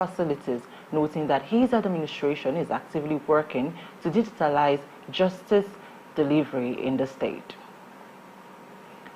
facilities, noting that his administration is actively working to digitalize justice delivery in the state.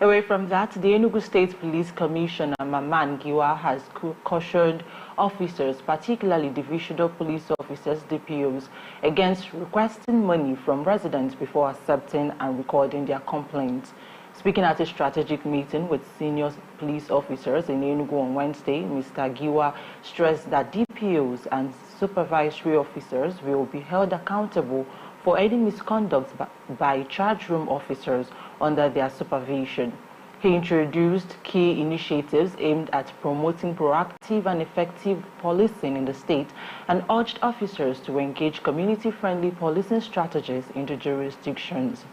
Away from that, the Enugu State Police Commissioner Maman Giwa has cautioned officers, particularly divisional police officers, DPOs, against requesting money from residents before accepting and recording their complaints. Speaking at a strategic meeting with senior police officers in Enugu on Wednesday, Mr. Giwa stressed that DPOs and supervisory officers will be held accountable for any misconduct by charge room officers under their supervision. He introduced key initiatives aimed at promoting proactive and effective policing in the state and urged officers to engage community-friendly policing strategies into jurisdictions.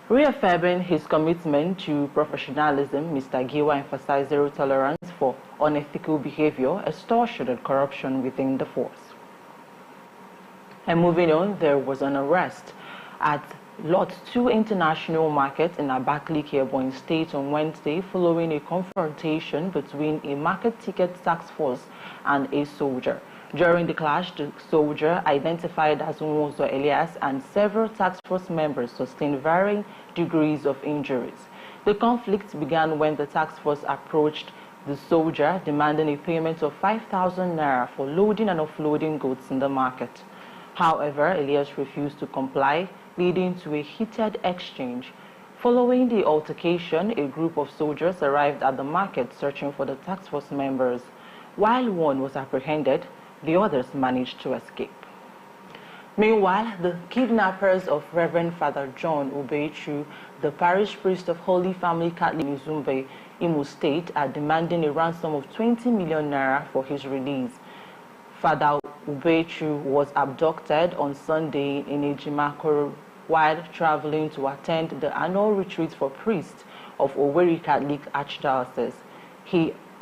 Reaffirming his commitment to professionalism, Mr. Giwa emphasized zero tolerance for unethical behavior, extortion, and corruption within the force. And moving on, there was an arrest at Lot 2 International Market in Abakaliki, Ebonyi State on Wednesday following a confrontation between a market ticket task force and a soldier. During the clash, the soldier, identified as Nwozo Elias, and several task force members sustained varying degrees of injuries. The conflict began when the task force approached the soldier, demanding a payment of 5,000 naira for loading and offloading goods in the market. However, Elias refused to comply, leading to a heated exchange. Following the altercation, a group of soldiers arrived at the market searching for the task force members. While one was apprehended, the others managed to escape. Meanwhile, the kidnappers of Reverend Father John Ubechu, the parish priest of Holy Family Catholic Izumbe, Imo State, are demanding a ransom of 20 million naira for his release. Father Ubechu was abducted on Sunday in Ejimakoro while traveling to attend the annual retreat for priests of Owerri Catholic Archdiocese.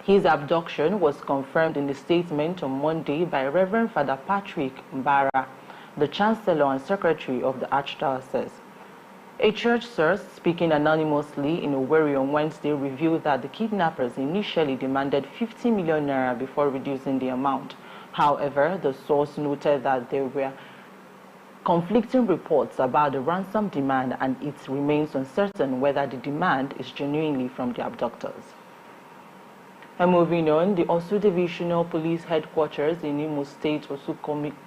His abduction was confirmed in a statement on Monday by Reverend Father Patrick Mbara, the Chancellor and Secretary of the Archdiocese. A church source speaking anonymously in Owerri on Wednesday revealed that the kidnappers initially demanded 50 million naira before reducing the amount. However, the source noted that there were conflicting reports about the ransom demand, and it remains uncertain whether the demand is genuinely from the abductors. And moving on, the Osu Divisional Police Headquarters in Imo State Osu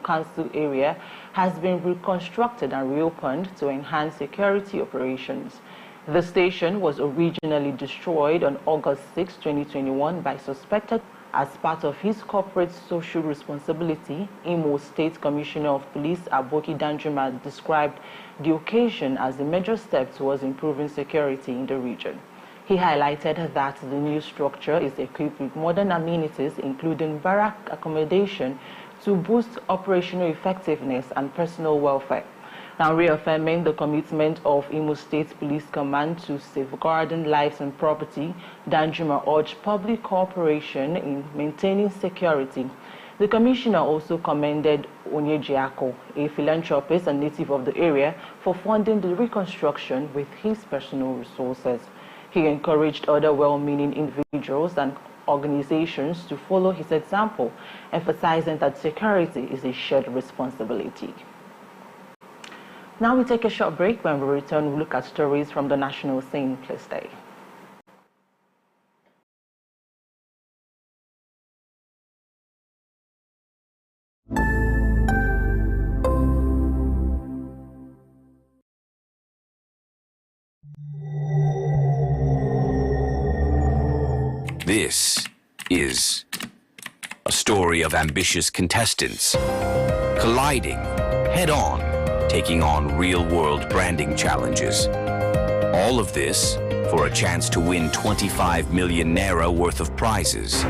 Council area has been reconstructed and reopened to enhance security operations. The station was originally destroyed on August 6, 2021 by suspected. As part of his corporate social responsibility, Imo State Commissioner of Police Aboki Danjuma described the occasion as a major step towards improving security in the region. He highlighted that the new structure is equipped with modern amenities, including barrack accommodation, to boost operational effectiveness and personal welfare. Now, reaffirming the commitment of Imo State Police Command to safeguarding lives and property, Danjuma urged public cooperation in maintaining security. The commissioner also commended Onyejiako, a philanthropist and native of the area, for funding the reconstruction with his personal resources. He encouraged other well-meaning individuals and organizations to follow his example, emphasizing that security is a shared responsibility. Now we take a short break. When we return, we'll look at stories from the national scene. Please stay. This is a story of ambitious contestants colliding head-on, taking on real-world branding challenges. All of this for a chance to win 25 million naira worth of prizes.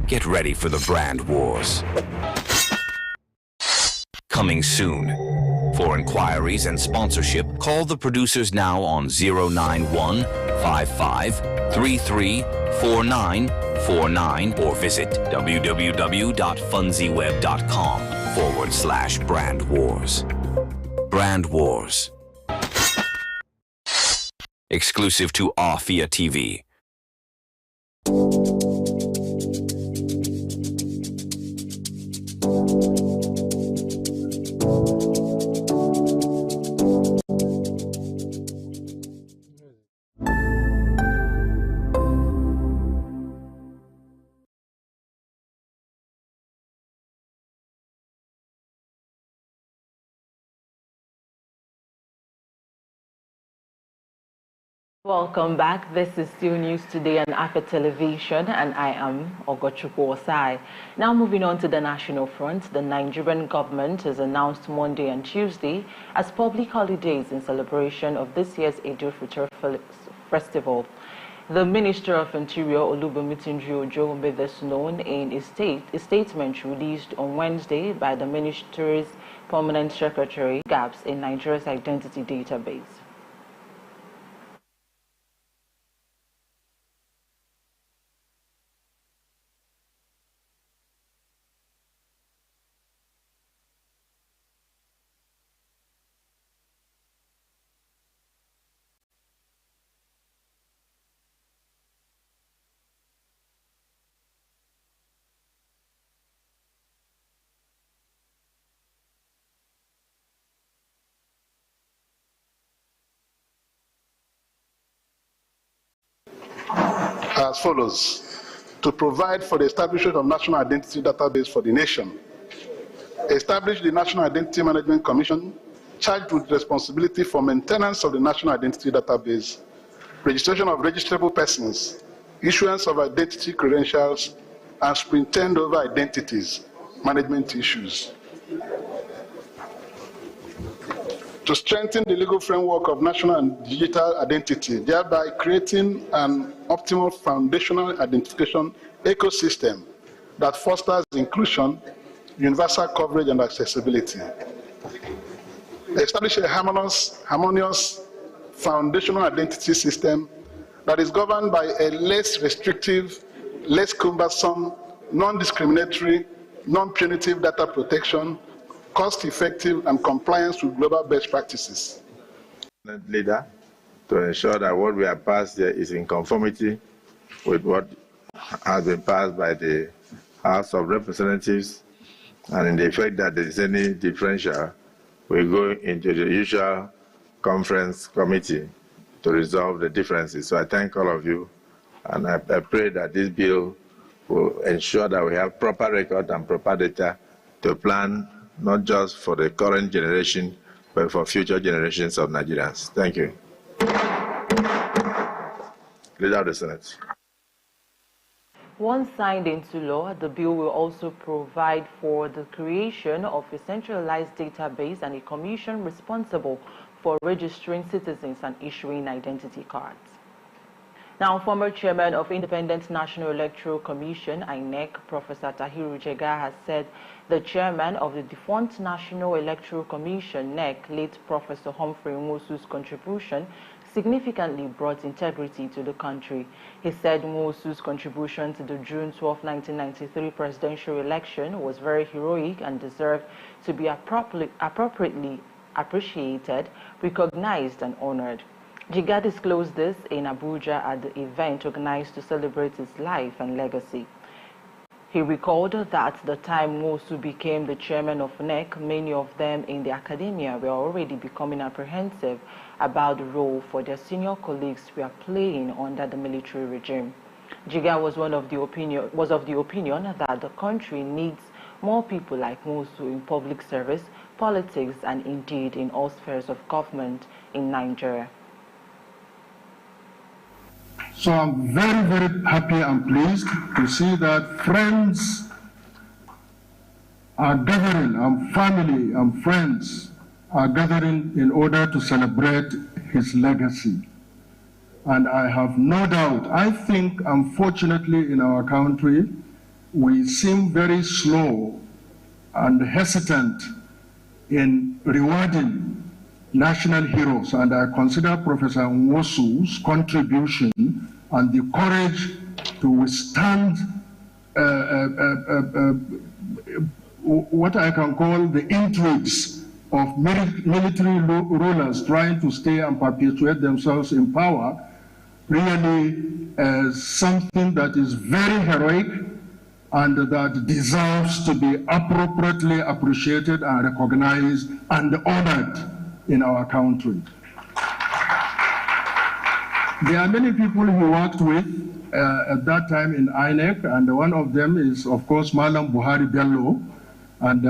Get ready for the brand wars. Coming soon. For inquiries and sponsorship, call the producers now on 091 55 33 4949 or visit www.funzyweb.com/brand wars. Brand Wars. Exclusive to Afia TV. Welcome back. This is still News Today on Africa Television, and I am Ogochukwu Osai. Now moving on to the national front, the Nigerian government has announced Monday and Tuesday as public holidays in celebration of this year's Eid al-Fitr festival. The Minister of Interior, Olubunmi Tunji-Ojo, made this known in a statement released on Wednesday by the ministry's permanent secretary, Gaps in Nigeria's identity database. As follows: to provide for the establishment of national identity database for the nation, establish the National Identity Management Commission charged with responsibility for maintenance of the national identity database, registration of registrable persons, issuance of identity credentials, and superintend over identities management issues. To strengthen the legal framework of national and digital identity, thereby creating an optimal foundational identification ecosystem that fosters inclusion, universal coverage, and accessibility. Establish a harmonious foundational identity system that is governed by a less restrictive, less cumbersome, non-discriminatory, non-punitive data protection, cost-effective, and compliance with global best practices. Leader, to ensure that what we have passed here is in conformity with what has been passed by the House of Representatives, and in the effect that there is any differential, we go into the usual conference committee to resolve the differences. So I thank all of you, and I pray that this bill will ensure that we have proper record and proper data to plan not just for the current generation, but for future generations of Nigerians. Thank you. Leader of the Senate. Once signed into law, the bill will also provide for the creation of a centralized database and a commission responsible for registering citizens and issuing identity cards. Now, former chairman of Independent National Electoral Commission, INEC, Professor Tahiru Jega, has said the chairman of the defunct National Electoral Commission, NEC, late Professor Humphrey Nwosu's contribution significantly brought integrity to the country. He said Nwosu's contribution to the June 12, 1993 presidential election was very heroic and deserved to be appropriately appreciated, recognized, and honored. Jiga disclosed this in Abuja at the event organized to celebrate his life and legacy. He recalled that the time Nwosu became the chairman of NEC, many of them in the academia were already becoming apprehensive about the role for their senior colleagues were playing under the military regime. Jiga was of the opinion that the country needs more people like Nwosu in public service, politics, and indeed in all spheres of government in Nigeria. So I'm very, very happy and pleased to see that friends are gathering, and family and friends are gathering in order to celebrate his legacy. And I have no doubt, I think unfortunately in our country, we seem very slow and hesitant in rewarding national heroes, and I consider Professor Nwosu's contribution and the courage to withstand what I can call the intrigues of military rulers trying to stay and perpetuate themselves in power, really something that is very heroic and that deserves to be appropriately appreciated and recognized and honored in our country. There are many people he worked with at that time in INEC, and one of them is, of course, Malam Buhari Bello, and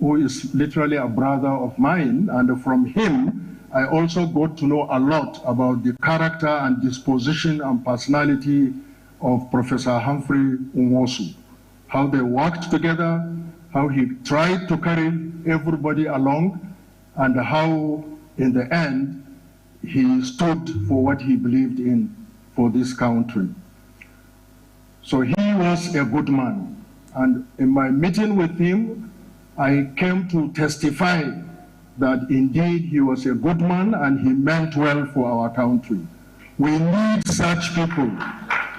who is literally a brother of mine, and from him I also got to know a lot about the character and disposition and personality of Professor Humphrey Nwosu, how they worked together, how he tried to carry everybody along, and how, in the end, he stood for what he believed in for this country. So he was a good man. And in my meeting with him, I came to testify that indeed he was a good man and he meant well for our country. We need such people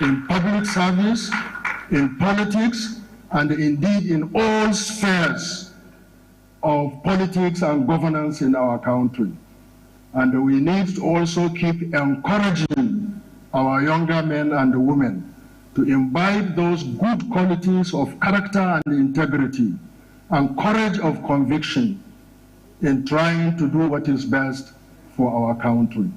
in public service, in politics, and indeed in all spheres of politics and governance in our country. And we need to also keep encouraging our younger men and women to imbibe those good qualities of character and integrity and courage of conviction in trying to do what is best for our country.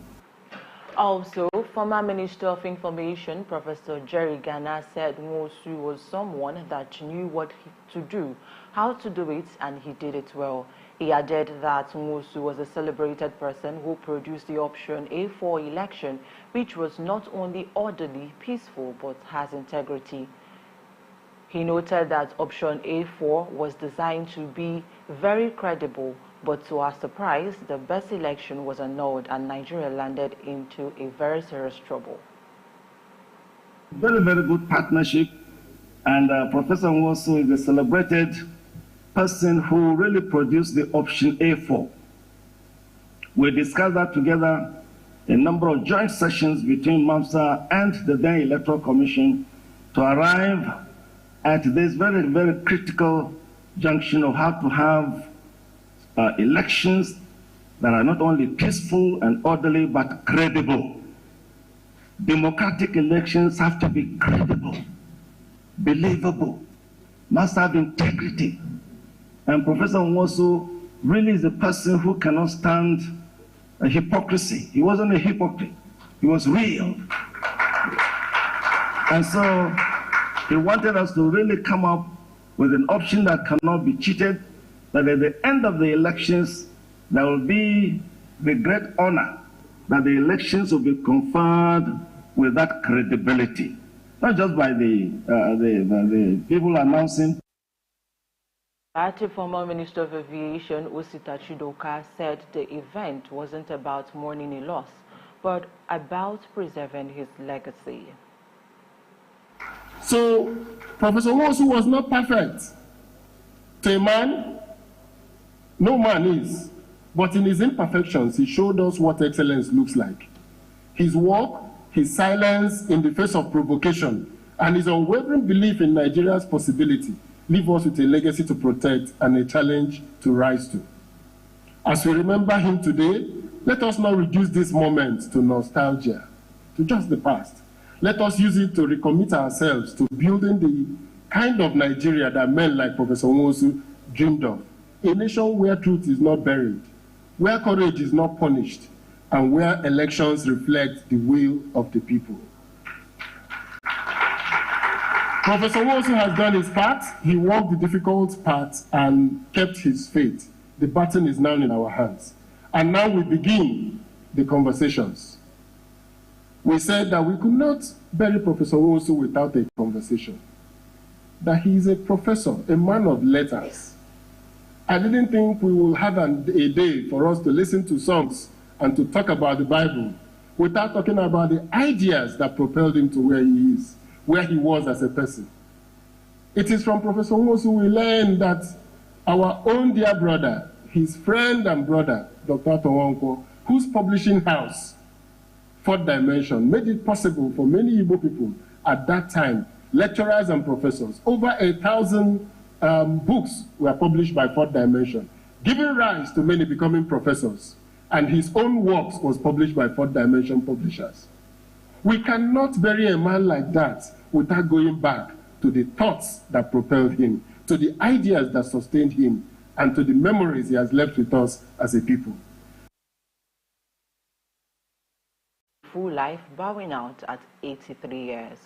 Also, former Minister of Information, Professor Jerry Gana, said Nwosu was someone that knew what to do, how to do it, and he did it well. He added that Nwosu was a celebrated person who produced the option A4 election, which was not only orderly, peaceful, but has integrity. He noted that option A4 was designed to be very credible, but to our surprise, the best election was annulled and Nigeria landed into a very serious trouble. Very, very good partnership, and Professor Nwosu is a celebrated person who really produced the option A4. We discussed that together in a number of joint sessions between MAMSA and the then Electoral Commission to arrive at this very, very critical junction of how to have elections that are not only peaceful and orderly, but credible. Democratic elections have to be credible, believable, must have integrity. And Professor Nwosu really is a person who cannot stand a hypocrisy. He wasn't a hypocrite. He was real. And so he wanted us to really come up with an option that cannot be cheated, that at the end of the elections, there will be the great honor that the elections will be conferred with that credibility, not just by the people announcing. The former Minister of Aviation, Osita Chidoka, said the event wasn't about mourning a loss, but about preserving his legacy. So, Professor Nwosu was not perfect. To a man, no man is. But in his imperfections, he showed us what excellence looks like. His work, his silence in the face of provocation, and his unwavering belief in Nigeria's possibility leave us with a legacy to protect and a challenge to rise to. As we remember him today, let us not reduce this moment to nostalgia, to just the past. Let us use it to recommit ourselves to building the kind of Nigeria that men like Professor Nwosu dreamed of. A nation where truth is not buried, where courage is not punished, and where elections reflect the will of the people. Professor Nwosu has done his part. He walked the difficult part and kept his faith. The baton is now in our hands. And now we begin the conversations. We said that we could not bury Professor Nwosu without a conversation. That he is a professor, a man of letters. I didn't think we will have a day for us to listen to songs and to talk about the Bible without talking about the ideas that propelled him to where he is, where he was as a person. It is from Professor Nwosu we learn that our own dear brother, his friend and brother, Dr. Towanko, whose publishing house, Fourth Dimension, made it possible for many Igbo people at that time, lecturers and professors. Over 1,000 books were published by Fourth Dimension, giving rise to many becoming professors. And his own works was published by Fourth Dimension publishers. We cannot bury a man like that without going back to the thoughts that propelled him, to the ideas that sustained him, and to the memories he has left with us as a people. Full life, bowing out at 83 years.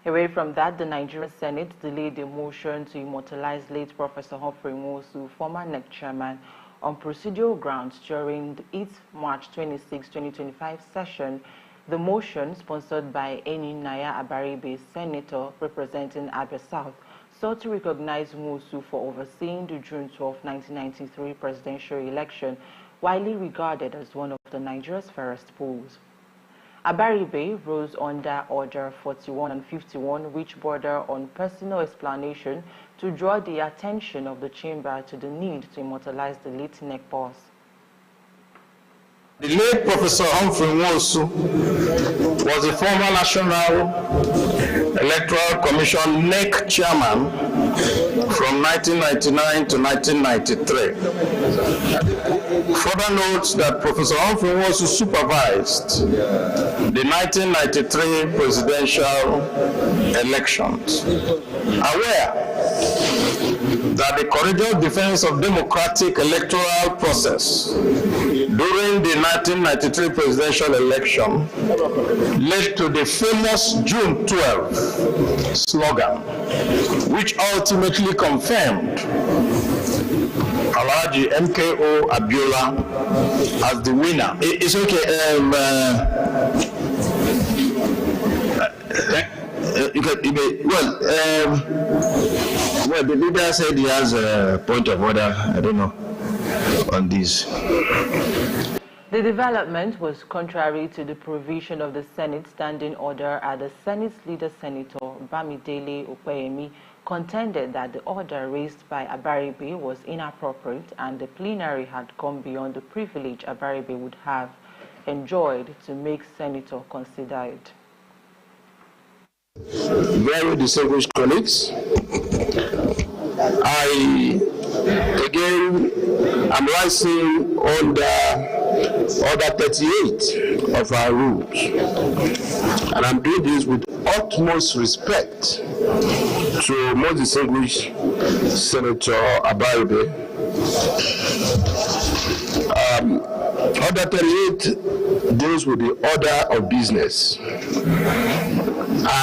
Away from that, the Nigerian Senate delayed a motion to immortalize late Professor Humphrey Nwosu, former NEC chairman, on procedural grounds during its March 26, 2025 session. The motion, sponsored by Eninaya Abaribe, senator representing Abia South, sought to recognize Nwosu for overseeing the June 12, 1993 presidential election, widely regarded as one of the Nigeria's fairest polls. Abaribe rose under Order 41 and 51, which border on personal explanation to draw the attention of the chamber to the need to immortalize the late NEC boss. The late Professor Humphrey Nwosu was a former National Electoral Commission NEC chairman from 1999 to 1993. Further notes that Professor Humphrey Nwosu supervised the 1993 presidential elections. Aware that the courageous defense of democratic electoral process during the 1993 presidential election led to the famous June 12 slogan, which ultimately confirmed Alhaji MKO Abiola as the winner. It's okay. Well, the leader said he has a point of order. I don't know on this. The development was contrary to the provision of the Senate Standing Order, as the Senate's leader, Senator Bamidele Opeyemi, contended that the order raised by Abaribe was inappropriate and the plenary had gone beyond the privilege Abaribe would have enjoyed to make Senator consider it. Very distinguished colleagues, I'm rising under Order 38 of our rules, and I'm doing this with utmost respect to most distinguished Senator Abaribe. Order 38 deals with the order of business,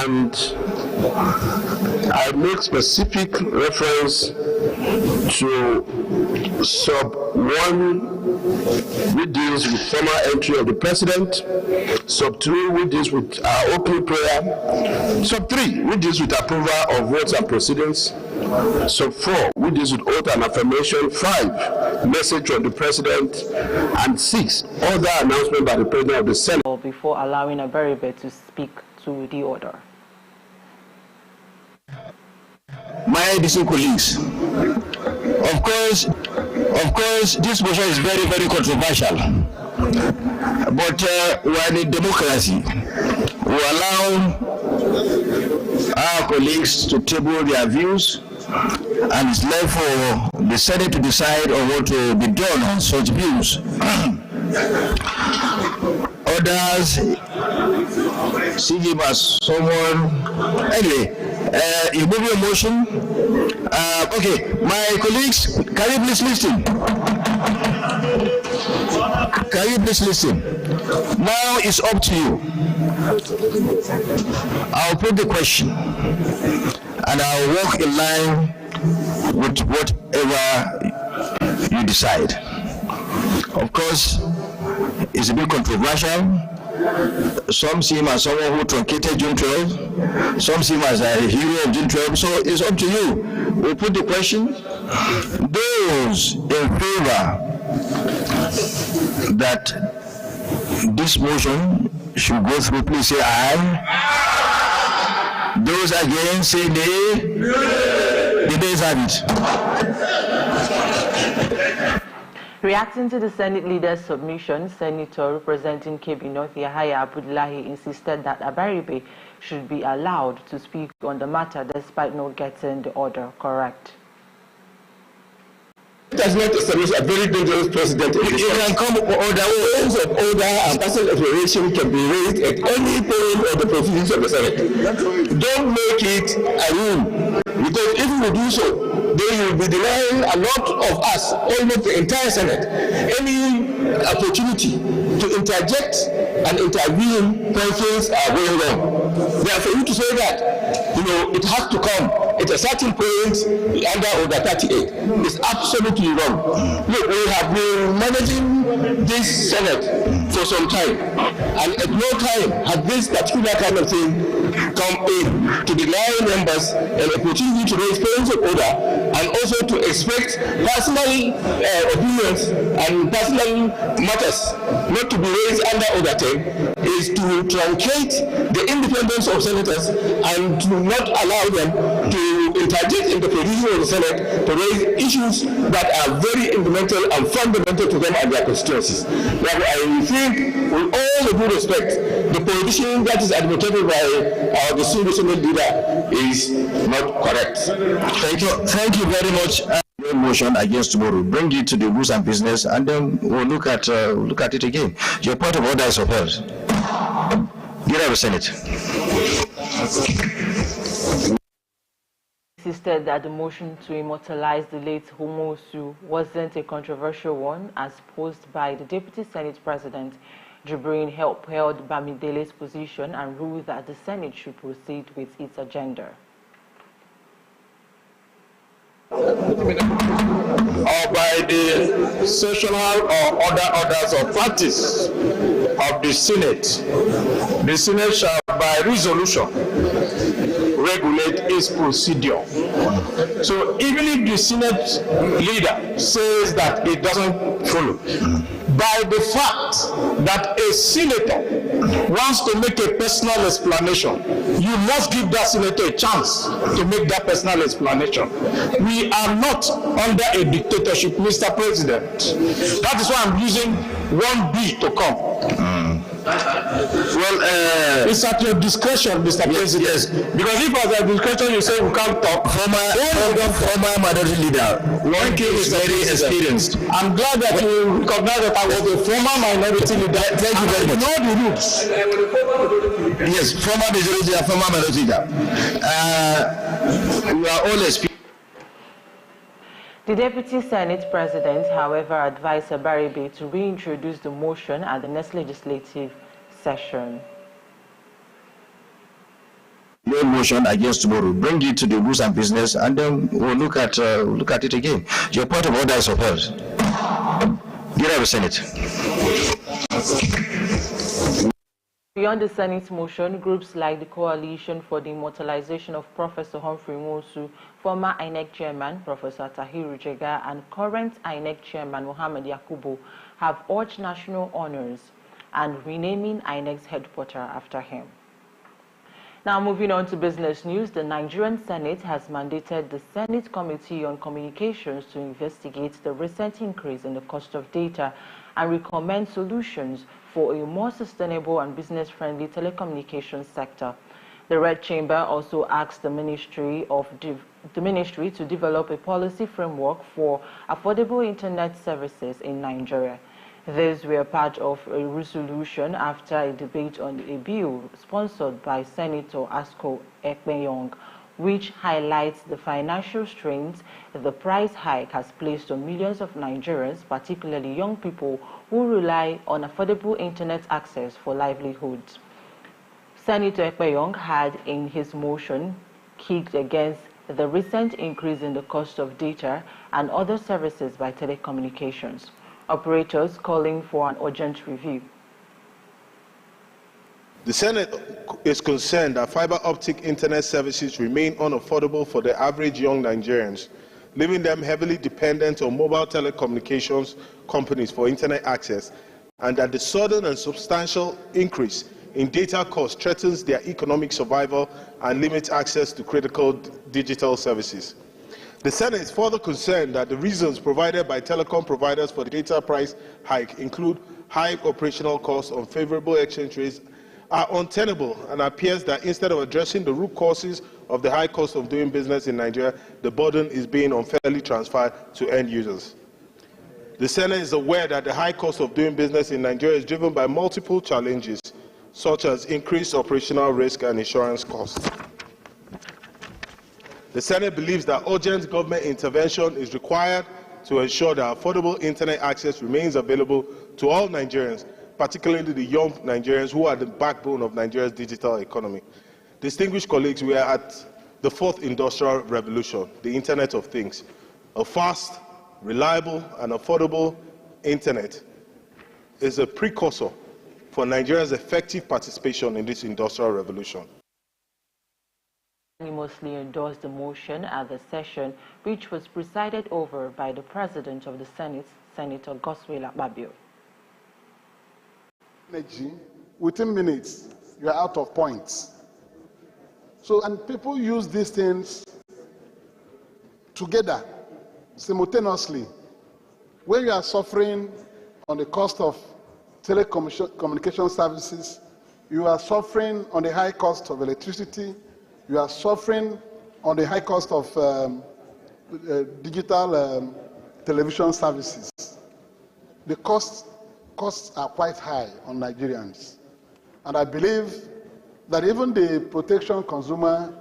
and I make specific reference to sub 1, which deals with formal entry of the president, sub 2, which deals with our opening prayer, sub 3, which deals with approval of votes and proceedings, sub 4, which deals with oath and affirmation, 5, message from the president, and 6, other announcement by the president of the Senate. Before allowing Abaribe to speak to the order. My distinguished colleagues, of course, this motion is very, very controversial. But we're in a democracy. We allow our colleagues to table their views, and it's left for the Senate to decide on what will be done on such views. Others see him as someone. Anyway, you move your motion. Okay, my colleagues, can you please listen? Can you please listen? Now it's up to you. I'll put the question, and I'll walk in line with whatever you decide. Of course, it's a bit controversial. Some see him as someone who truncated June 12. Some see him as a hero of June 12. So it's up to you. We'll put the question. Those in favor that this motion should go through, please say aye. Those against, say nay. The days have it. Reacting to the Senate leader's submission, Senator representing Kebbi North Yahaya Abdullahi insisted that Abaribe should be allowed to speak on the matter despite not getting the order correct. It has not established a very dangerous precedent. It can come order, ways of order and personal exploration can be raised at any point of the proceedings of the Senate. Don't make it a rule, because if we do so, they will be denying a lot of us, almost the entire Senate, any opportunity to interject and intervene when things are going wrong. Therefore, you to say that it has to come at a certain point under Order 38. It's absolutely wrong. Look, we have been managing this Senate for some time, and at no time has this particular kind of thing come in to deny members an opportunity to raise points of order, and also to expect personal opinions and personal matters not to be raised under Order 10 is to truncate the independence of senators and to not allow them to interject in the provision of the Senate to raise issues that are very fundamental and fundamental to them and their constituencies. Therefore, I think, with all the due respect, the position that is advocated by our distinguished leader is not correct. Thank you very much. Motion against tomorrow. Bring it to the rules and business, and then we'll look at it again. Your point of order is upheld. Get out of the Senate. Insisted that the motion to immortalize the late Umo Osu wasn't a controversial one, as posed by the Deputy Senate President. Jibrin held Bamidele's position and ruled that the Senate should proceed with its agenda. Or by the sessional or other orders or practice of the Senate shall by resolution regulate its procedure. So even if the Senate leader says that it doesn't follow, by the fact that a senator wants to make a personal explanation, you must give that senator a chance to make that personal explanation. We are not under a dictatorship, Mr. President. That is why I'm using 1B to come. Well, it's at your discretion, Mr. President. Yes. Because if at your discretion you say we can't talk, former minority leader, one case is very experienced. I'm glad that you recognize that I was a former minority leader. Thank you very much. You know the rules. Yes, former majority leader, former minority leader. We are all experienced. The Deputy Senate President, however, advised Abaribe to reintroduce the motion at the next legislative session. Your motion against tomorrow. Bring it to the rules and business, and then we'll look at it again. Your point of order is upheld. Get out of the Senate. Beyond the Senate's motion, groups like the Coalition for the Immortalization of Professor Humphrey Umo, former INEC Chairman Professor Tahiru Jega, and current INEC Chairman Mohammed Yakubu have urged national honors and renaming INEC's headquarters after him. Now moving on to business news, the Nigerian Senate has mandated the Senate Committee on Communications to investigate the recent increase in the cost of data and recommend solutions for a more sustainable and business-friendly telecommunications sector. The Red Chamber also asked the Ministry to develop a policy framework for affordable internet services in Nigeria. These were part of a resolution after a debate on a bill sponsored by Senator Asko Ekpenyong, which highlights the financial strains the price hike has placed on millions of Nigerians, particularly young people who rely on affordable internet access for livelihoods. Senator Ekpenyong had, in his motion, kicked against the recent increase in the cost of data and other services by telecommunications operators, calling for an urgent review. The Senate is concerned that fiber optic internet services remain unaffordable for the average young Nigerians, leaving them heavily dependent on mobile telecommunications companies for internet access, and that the sudden and substantial increase in data costs threatens their economic survival and limits access to critical digital services. The Senate is further concerned that the reasons provided by telecom providers for the data price hike include high operational costs, unfavorable exchange rates, are untenable, and appears that instead of addressing the root causes of the high cost of doing business in Nigeria, the burden is being unfairly transferred to end users. The Senate is aware that the high cost of doing business in Nigeria is driven by multiple challenges, such as increased operational risk and insurance costs. The Senate believes that urgent government intervention is required to ensure that affordable internet access remains available to all Nigerians, particularly the young Nigerians who are the backbone of Nigeria's digital economy. Distinguished colleagues, we are at the fourth industrial revolution, the Internet of Things. A fast, reliable, and affordable Internet is a precursor for Nigeria's effective participation in this industrial revolution. Unanimously endorsed the motion at the session, which was presided over by the President of the Senate, Senator Godswill Akpabio. Within minutes, you are out of points. So, and people use these things together, simultaneously. When you are suffering on the cost of telecommunication services, you are suffering on the high cost of electricity, you are suffering on the high cost of digital television services. The costs are quite high on Nigerians. And I believe that even the Protection Consumer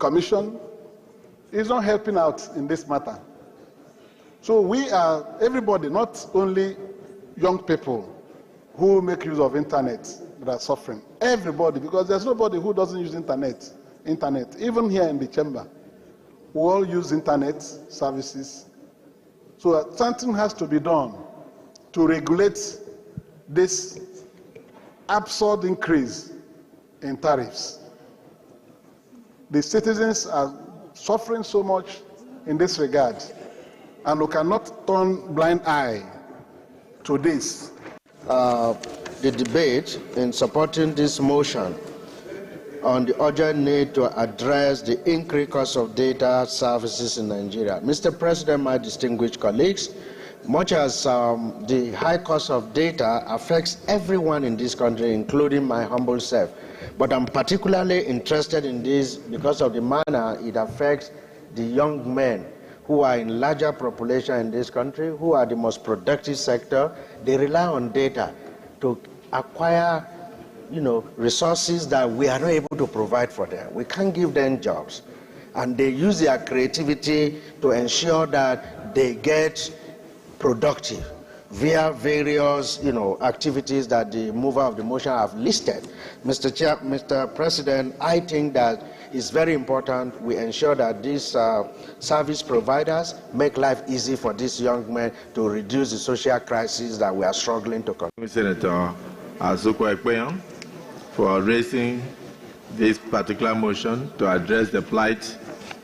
Commission is not helping out in this matter. So we are, everybody, not only young people who make use of internet that are suffering, everybody, because there's nobody who doesn't use internet, even here in the chamber. We all use internet services. So something has to be done to regulate this absurd increase in tariffs. The citizens are suffering so much in this regard, and we cannot turn blind eye to this. The debate in supporting this motion on the urgent need to address the increased cost of data services in Nigeria. Mr. President, my distinguished colleagues, much as the high cost of data affects everyone in this country, including my humble self, but I'm particularly interested in this because of the manner it affects the young men who are in larger population in this country, who are the most productive sector. They rely on data to acquire, resources that we are not able to provide for them. We can't give them jobs. And they use their creativity to ensure that they get productive via various, activities that the mover of the motion have listed. Mr. President, I think that it's very important we ensure that these service providers make life easy for these young men to reduce the social crisis that we are struggling to control. Senator Azukwe Ekpeyon for raising this particular motion to address the plight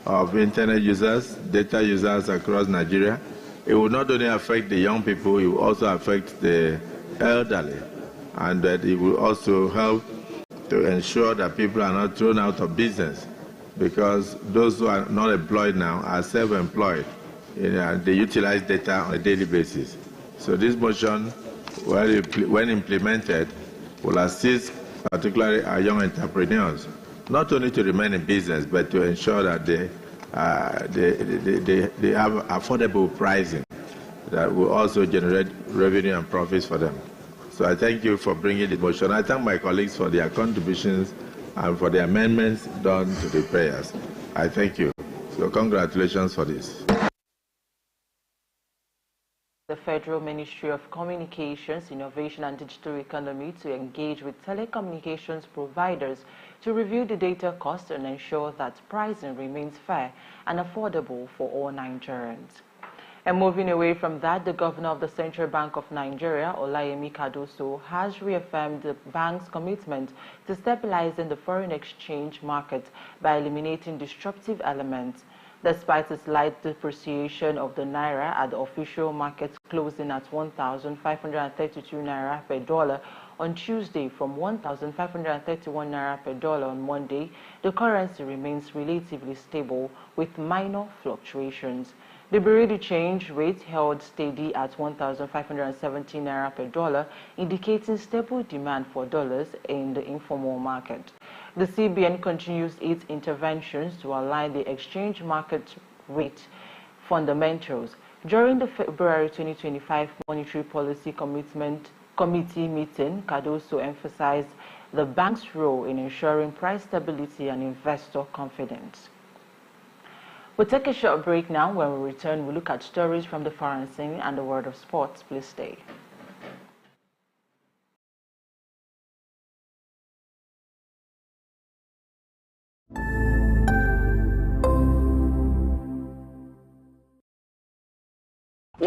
of internet users, data users across Nigeria. It will not only affect the young people, it will also affect the elderly, and that it will also help to ensure that people are not thrown out of business, because those who are not employed now are self-employed. They utilize data on a daily basis. So this motion, when implemented, will assist particularly our young entrepreneurs, not only to remain in business, but to ensure that they have affordable pricing that will also generate revenue and profits for them. So I thank you for bringing the motion. I thank my colleagues for their contributions and for the amendments done to the prayers. I thank you. So congratulations for this. The Federal Ministry of Communications, Innovation and Digital Economy to engage with telecommunications providers to review the data costs and ensure that pricing remains fair and affordable for all Nigerians. And moving away from that, the Governor of the Central Bank of Nigeria, Olayemi Cardoso, has reaffirmed the bank's commitment to stabilizing the foreign exchange market by eliminating disruptive elements. Despite a slight depreciation of the naira at the official market closing at 1,532 naira per dollar on Tuesday from 1,531 naira per dollar on Monday, the currency remains relatively stable with minor fluctuations. The Bureau de change rate held steady at 1,570 naira per dollar, indicating stable demand for dollars in the informal market. The CBN continues its interventions to align the exchange market rate fundamentals. During the February 2025 Monetary Policy Committee meeting, Cardoso emphasized the bank's role in ensuring price stability and investor confidence. We'll take a short break now. When we return, we'll look at stories from the foreign scene and the world of sports. Please stay.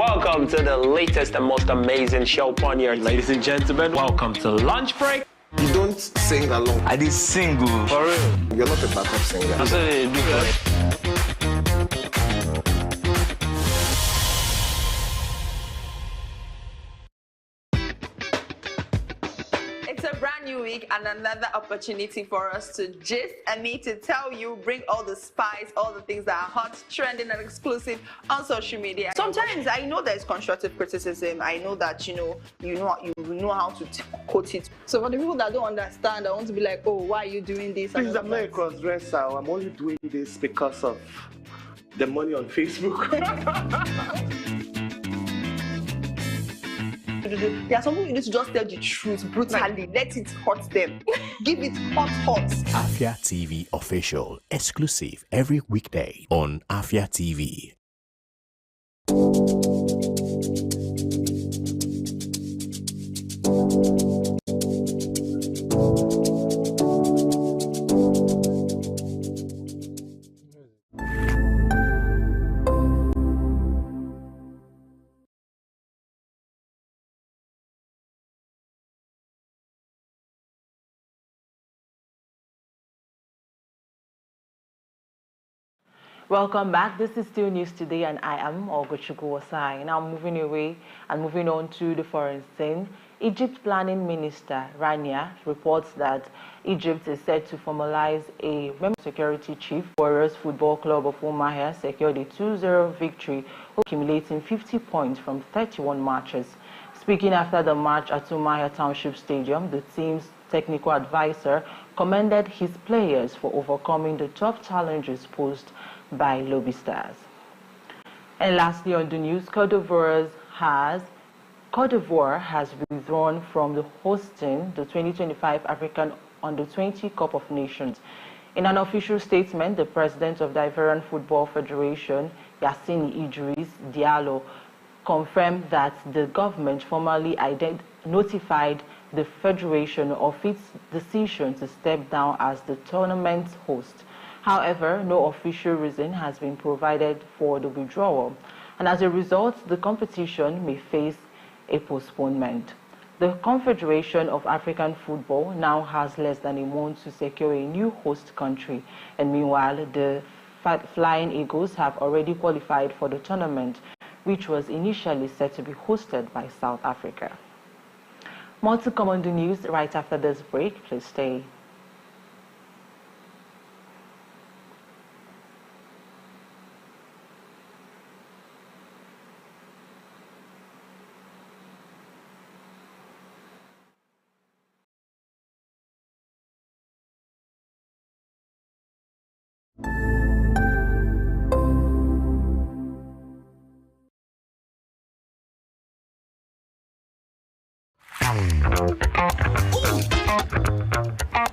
Welcome to the latest and most amazing show on here. Ladies and gentlemen, welcome to Lunch Break. You don't sing along. I did single. For real? You're not a backup singer. That's what they do. New week and another opportunity for us to gist and me to tell you, bring all the spice, all the things that are hot, trending and exclusive on social media. Sometimes I know there's constructive criticism. I know that you know how to quote it. So for the people that don't understand, I want to be like, oh, why are you doing this? Please, I'm not a cross-dresser. I'm only doing this because of the money on Facebook. There are some people you need to just tell the truth brutally. Let it hurt them. Give it hot. Afia TV official, exclusive every weekday on Afia TV. Welcome back. This is still News Today, and I am Ogochukwu Wasai. Now moving on to the foreign scene. Egypt Planning Minister Rania reports that Egypt is set to formalize a member security chief. Warriors Football Club of Umuahia secured a 2-0 victory, accumulating 50 points from 31 matches. Speaking after the match at Umuahia Township Stadium, the team's technical advisor commended his players for overcoming the tough challenges posed by Lobby Stars. And lastly on the news, Cote d'Ivoire has withdrawn from the hosting the 2025 African Under-20 Cup of Nations. In an official statement, the president of the Ivorian Football Federation, Yassine Idriss Diallo, confirmed that the government formally notified the federation of its decision to step down as the tournament's host. However, no official reason has been provided for the withdrawal, and as a result, the competition may face a postponement. The Confederation of African Football now has less than a month to secure a new host country, and meanwhile, the Flying Eagles have already qualified for the tournament, which was initially set to be hosted by South Africa. More to come on the news right after this break. Please stay.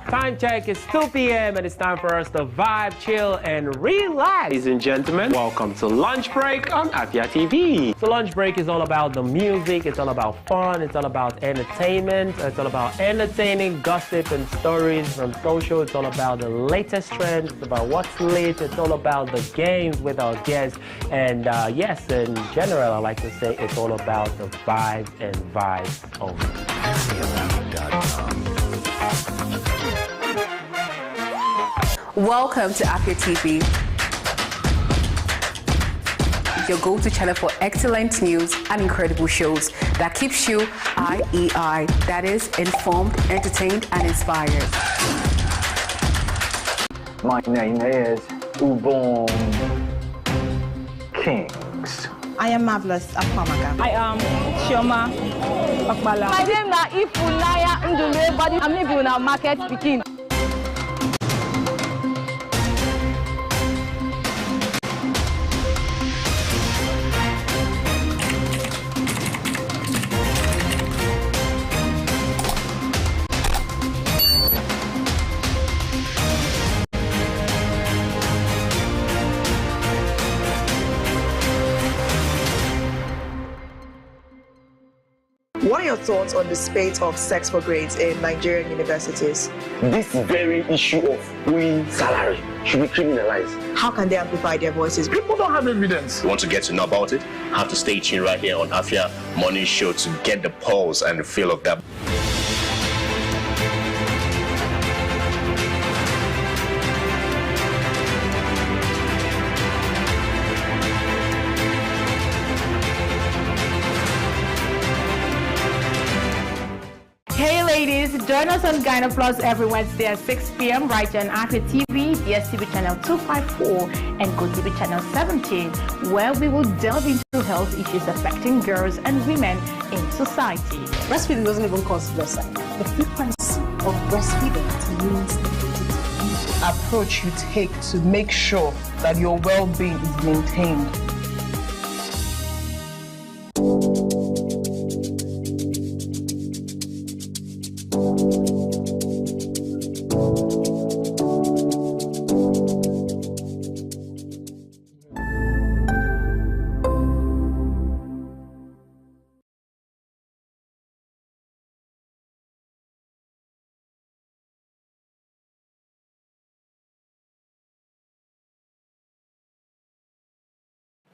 Time check, it's 2 p.m. and it's time for us to vibe, chill, and relax. Ladies and gentlemen, welcome to Lunch Break on Afia TV. So Lunch Break is all about the music, it's all about fun, it's all about entertainment, it's all about entertaining gossip and stories from social, it's all about the latest trends, it's about what's lit, it's all about the games with our guests, and yes, in general, I like to say it's all about the vibes and vibes only. Welcome to Afia TV, your go-to channel for excellent news and incredible shows that keeps you IEI, that is, informed, entertained, and inspired. My name is Ubon Kings. I am Marvelous Akwamaga. I am Chioma Akbala. My name is Ifulaya Ndule, but I'm living in market speaking. What are your thoughts on the spate of sex for grades in Nigerian universities? This very issue of owing salary should be criminalized. How can they amplify their voices? People don't have evidence. You want to get to know about it? Have to stay tuned right here on Afia Morning Show to get the pulse and the feel of that. Hey ladies, join us on Gyna Plus every Wednesday at 6 p.m. right here on Afia TV, DSTV channel 254 and GoTV channel 17, where we will delve into health issues affecting girls and women in society. Breastfeeding doesn't even cause breastfeeding. The frequency of breastfeeding means the approach you take to make sure that your well-being is maintained.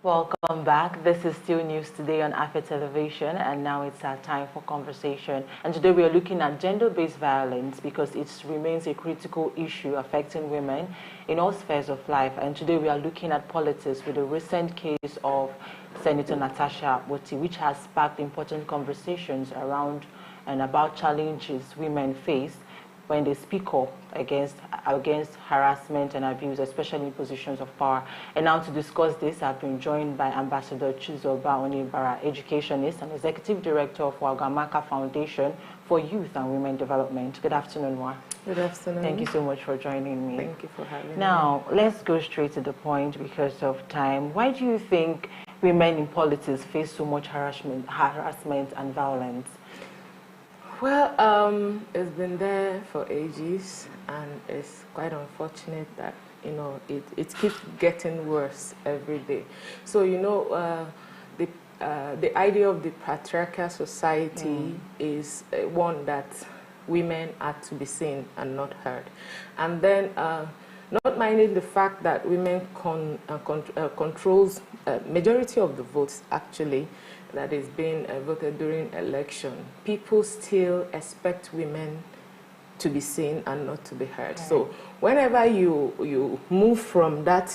Welcome back. This is still News Today on Afia Television, and now it's our time for conversation. And today we are looking at gender-based violence because it remains a critical issue affecting women in all spheres of life. And today we are looking at politics with a recent case of Senator Natasha Akpoti, which has sparked important conversations around and about challenges women face when they speak up against harassment and abuse, especially in positions of power. And now to discuss this, I've been joined by Ambassador Chizoba Onibara, educationist and executive director of Wagamaka Foundation for Youth and Women Development. Good afternoon, Wa. Good afternoon. Thank you so much for joining me. Thank you for having me. Now, let's go straight to the point because of time. Why do you think women in politics face so much harassment and violence? Well, it's been there for ages, and it's quite unfortunate that, you know, it keeps getting worse every day. So, you know, the idea of the patriarchal society is one that women are to be seen and not heard. And then not minding the fact that women controls majority of the votes, actually, that is being voted during election, people still expect women to be seen and not to be heard. Okay. So whenever you move from that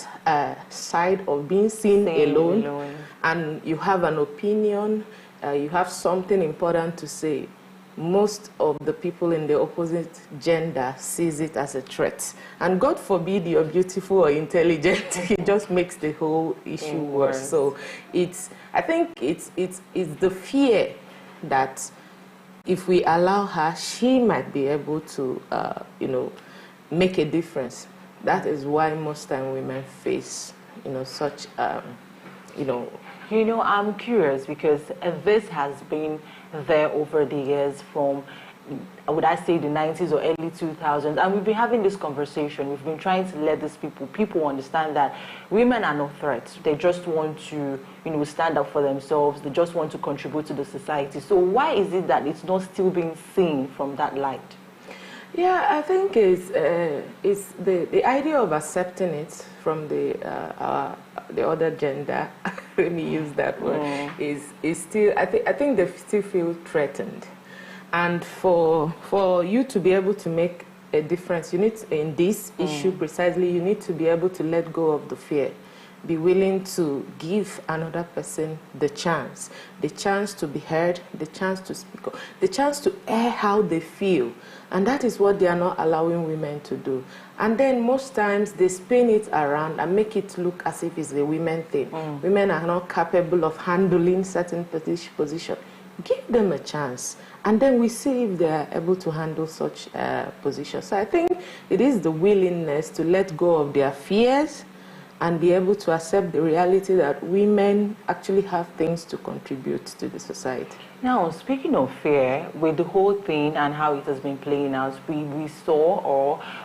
side of being seen alone and you have an opinion, you have something important to say, most of the people in the opposite gender sees it as a threat. And God forbid you're beautiful or intelligent, it just makes the whole issue worse. So I think it's the fear that if we allow her, she might be able to, you know, make a difference. That is why most time women face, you know, such, you know. You know, I'm curious because this has been there over the years from, would I say, the 90s or early 2000s, and we've been having this conversation. We've been trying to let these people understand that women are not threats. They just want to, you know, stand up for themselves. They just want to contribute to the society. So why is it that it's not still being seen from that light? Yeah, I think it's the idea of accepting it from the other gender. Let me use that word. Is still, I think they still feel threatened, and for you to be able to make a difference, you need to, in this issue precisely, you need to be able to let go of the fear. Be willing to give another person the chance to be heard, the chance to speak up, the chance to air how they feel. And that is what they are not allowing women to do. And then most times they spin it around and make it look as if it's a women thing. Women are not capable of handling certain position. Give them a chance. And then we see if they are able to handle such positions. So I think it is the willingness to let go of their fears and be able to accept the reality that women actually have things to contribute to the society. Now, speaking of fear, with the whole thing and how it has been playing out, we saw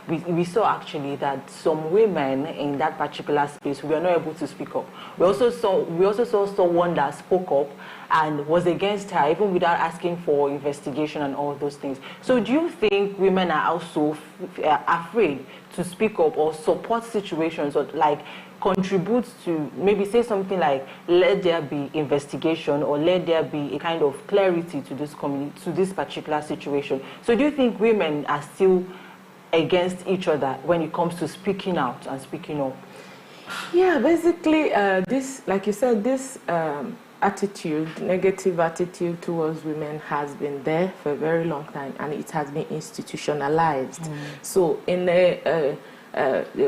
actually that some women in that particular space were not able to speak up. We also saw someone that spoke up and was against her, even without asking for investigation and all those things. So do you think women are also afraid to speak up or support situations, or like contribute to maybe say something like, let there be investigation, or let there be a kind of clarity to this community, to this particular situation? So do you think women are still against each other when it comes to speaking out and speaking up? Yeah, basically this, like you said, this negative attitude towards women has been there for a very long time, and it has been institutionalized. So in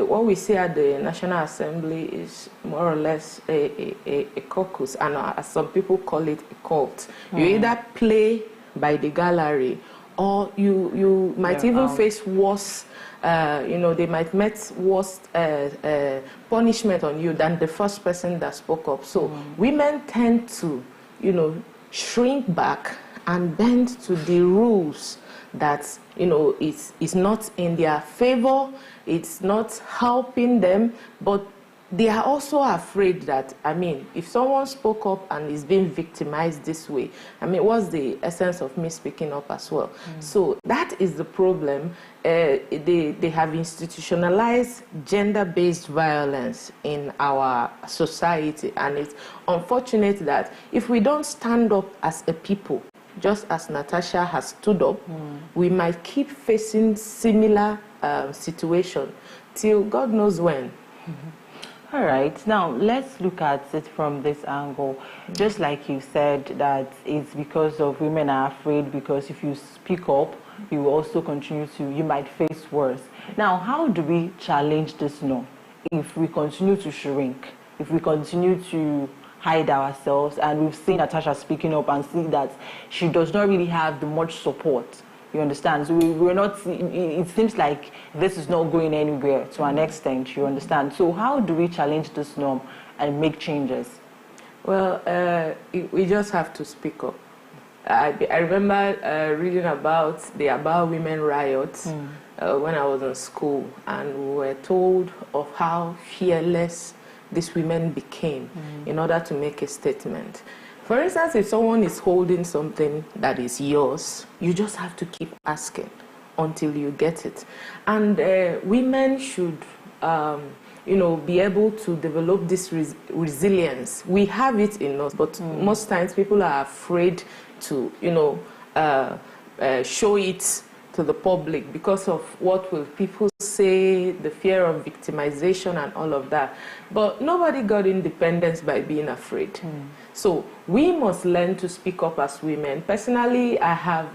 what we see at the National Assembly is more or less a caucus, and as some people call it, a cult. You either play by the gallery, or you might even face worse, they might met worse punishment on you than the first person that spoke up. So women tend to, shrink back and bend to the rules that, it's not in their favor, it's not helping them, but they are also afraid that, if someone spoke up and is being victimized this way, what's the essence of me speaking up as well? So that is the problem. They have institutionalized gender-based violence in our society, and it's unfortunate that if we don't stand up as a people, just as Natasha has stood up, we might keep facing similar situation till God knows when. All right, now let's look at it from this angle. Just like you said, that it's because of women are afraid, because if you speak up, you will also you might face worse. Now, how do we challenge this norm if we continue to shrink, if we continue to hide ourselves? And we've seen Natasha speaking up and see that she does not really have the much support. You understand? So we're not, it seems like this is not going anywhere to an extent, you understand? So how do we challenge this norm and make changes? Well, we just have to speak up. I remember reading about the About Women riots when I was in school, and we were told of how fearless these women became in order to make a statement. For instance, if someone is holding something that is yours, you just have to keep asking until you get it. And women should, be able to develop this resilience. We have it in us, but most times people are afraid to, show it to the public because of what will people say, the fear of victimization and all of that. But nobody got independence by being afraid. So we must learn to speak up as women. Personally, I have,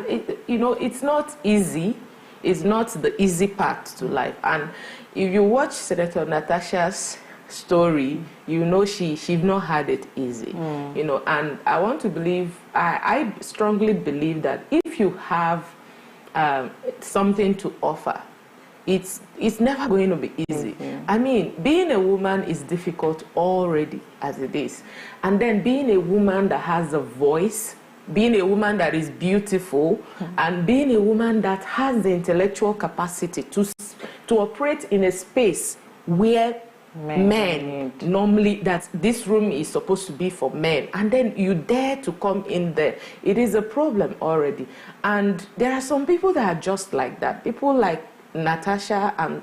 it's not easy. It's not the easy path to life. And if you watch Senator Natasha's story, she's not had it easy. And I want to believe, I strongly believe that if you have something to offer, it's never going to be easy. Being a woman is difficult already as it is. And then being a woman that has a voice, being a woman that is beautiful, and being a woman that has the intellectual capacity to operate in a space where men normally, that this room is supposed to be for men, and then you dare to come in there, it is a problem already. And there are some people that are just like that. People like Natasha and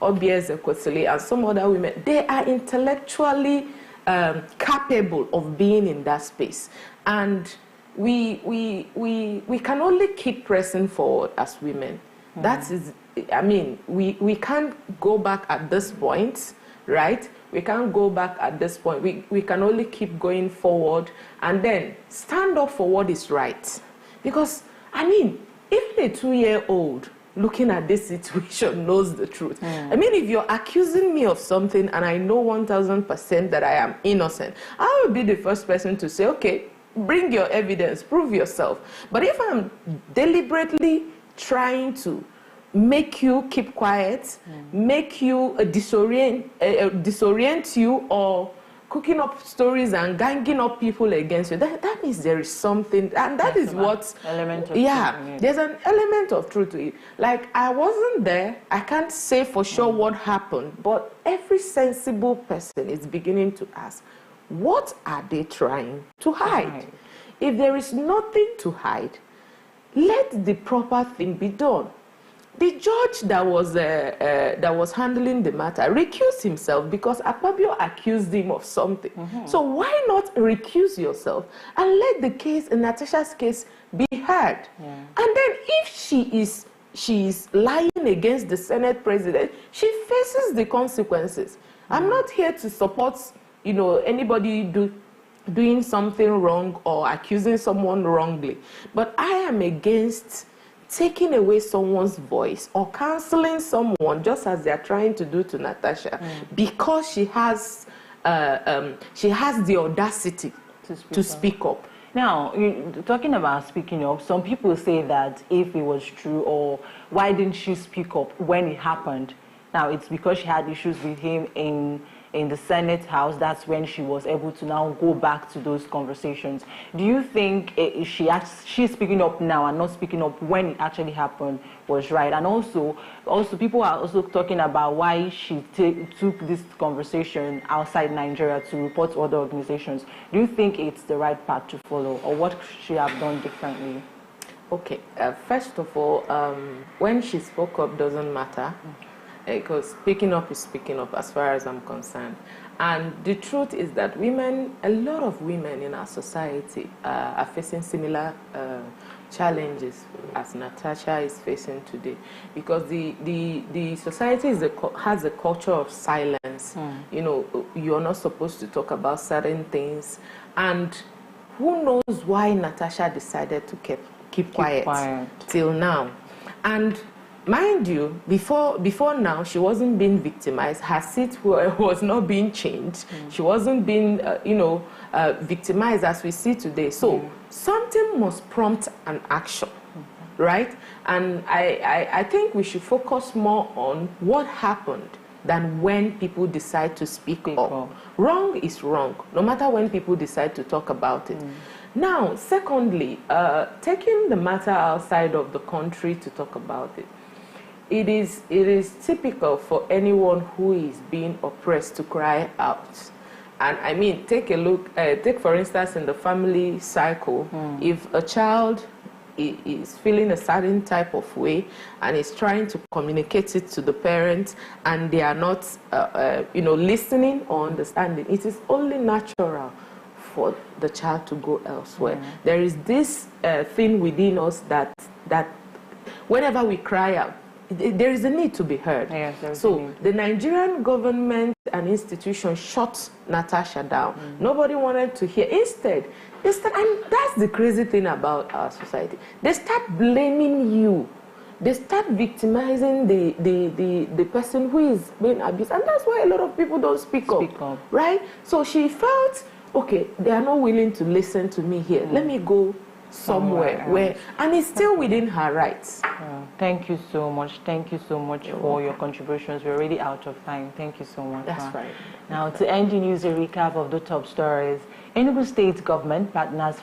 Obieze Kwesili and some other women, they are intellectually capable of being in that space. And we can only keep pressing forward as women. That is, we can't go back at this point, right? We can't go back at this point. We can only keep going forward and then stand up for what is right. Because, even a 2-year-old looking at this situation knows the truth. If you're accusing me of something and I know 1000% that I am innocent, I will be the first person to say, okay, bring your evidence, prove yourself. But if I'm deliberately trying to make you keep quiet, make you disorient you, or cooking up stories and ganging up people against you, that means there is something, and that is what element of truth. There's an element of truth to it. Like, I wasn't there, I can't say for sure what happened, but every sensible person is beginning to ask, what are they trying to hide? If there is nothing to hide, let the proper thing be done. The judge that was handling the matter recused himself because Akpabio accused him of something. So why not recuse yourself and let the case, Natasha's case, be heard? And then if she is lying against the Senate president, she faces the consequences. I'm not here to support, anybody doing something wrong or accusing someone wrongly, but I am against taking away someone's voice or canceling someone just as they are trying to do to Natasha because she has the audacity to speak up. Now, talking about speaking up, some people say that if it was true, or why didn't she speak up when it happened? Now, it's because she had issues with him in the Senate House. That's when she was able to now go back to those conversations. Do you think she's speaking up now and not speaking up when it actually happened was right? And also people are also talking about why she took this conversation outside Nigeria to report to other organizations. Do you think it's the right path to follow, or what should she have done differently? Okay, first of all, when she spoke up doesn't matter. Because speaking up is speaking up as far as I'm concerned. And the truth is that a lot of women in our society are facing similar challenges as Natasha is facing today. Because the society has a culture of silence. You're not supposed to talk about certain things. And who knows why Natasha decided to keep quiet till now. And mind you, before now, she wasn't being victimized. Her seat was not being changed. She wasn't being, victimized as we see today. So something must prompt an action, right? And I think we should focus more on what happened than when people decide to speak up. Wrong is wrong, no matter when people decide to talk about it. Now, secondly, taking the matter outside of the country to talk about it. It is typical for anyone who is being oppressed to cry out. And I mean, take a look, take for instance in the family cycle, if a child is feeling a certain type of way and is trying to communicate it to the parents and they are not, listening or understanding, it is only natural for the child to go elsewhere. There is this thing within us that whenever we cry out, there is a need to be heard. So the Nigerian government and institutions shut Natasha down. Nobody wanted to hear. Instead, and that's the crazy thing about our society. They start blaming you. They start victimizing the person who is being abused. And that's why a lot of people don't speak up. Right? So she felt, okay, they are not willing to listen to me here. Let me go somewhere where, and it's still within her rights. Thank you so much. Thank you so much for your contributions. We're already out of time. Thank you so much. That's right. Now, to end the news, a recap of the top stories. Enugu State government partners